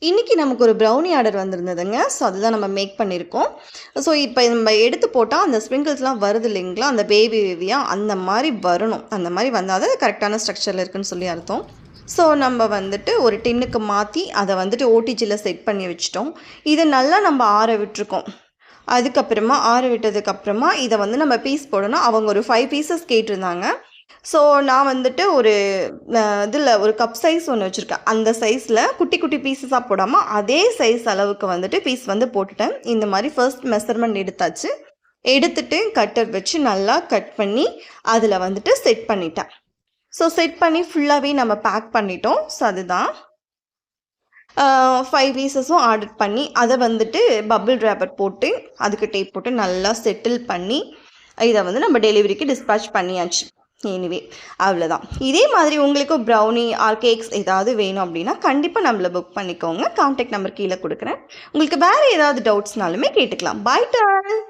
இன்றைக்கி நமக்கு ஒரு ப்ரௌனி ஆர்டர் வந்திருந்ததுங்க. ஸோ அதுதான் நம்ம மேக் பண்ணியிருக்கோம். ஸோ இப்போ நம்ம எடுத்து போட்டால் அந்த ஸ்ப்ரிங்கிள்ஸ்லாம் வருது இல்லைங்களா, அந்த வேவியாக அந்த மாதிரி வரணும். அந்த மாதிரி வந்தால் தான் கரெக்டான ஸ்ட்ரக்சரில் இருக்குன்னு சொல்லி அர்த்தம். ஸோ நம்ம வந்துட்டு ஒரு டின்னுக்கு மாற்றி அதை வந்துட்டு ஓடிஜியில் செட் பண்ணி வச்சிட்டோம். இதை நல்லா நம்ம ஆற விட்டுருக்கோம். அதுக்கப்புறமா ஆற விட்டதுக்கப்புறமா இதை வந்து நம்ம பீஸ் போடணும். அவங்க ஒரு 5 பீசஸ் கேட்டிருந்தாங்க. ஸோ நான் வந்துட்டு ஒரு இதில் ஒரு கப் சைஸ் ஒன்று வச்சுருக்கேன். அந்த சைஸில் குட்டி குட்டி பீஸஸாக போடாமல் அதே சைஸ் அளவுக்கு வந்துட்டு பீஸ் வந்து போட்டுட்டேன். இந்த மாதிரி ஃபர்ஸ்ட் மெஷர்மெண்ட் எடுத்தாச்சு. எடுத்துட்டு கட்டர் வச்சு நல்லா கட் பண்ணி அதில் வந்துட்டு செட் பண்ணிட்டேன். ஸோ செட் பண்ணி ஃபுல்லாகவே நம்ம பேக் பண்ணிட்டோம். ஸோ அதுதான் 5 பீசஸும் ஆர்டர் பண்ணி அதை வந்துட்டு பபிள் ரேப்பர் போட்டு அதுக்கு டேப் போட்டு நல்லா செட்டில் பண்ணி இதை வந்து நம்ம டெலிவரிக்கு டிஸ்பேச் பண்ணியாச்சு. எனிவே அவ்வளோதான். இதே மாதிரி உங்களுக்கு ப்ரௌனி ஆர் கேக்ஸ் ஏதாவது வேணும் அப்படின்னா கண்டிப்பாக நம்மளை புக் பண்ணிக்கோங்க. கான்டாக்ட் நம்பர் கீழே கொடுக்குறேன். உங்களுக்கு வேறு ஏதாவது டவுட்ஸ்னாலுமே கேட்டுக்கலாம். பாய் டால்.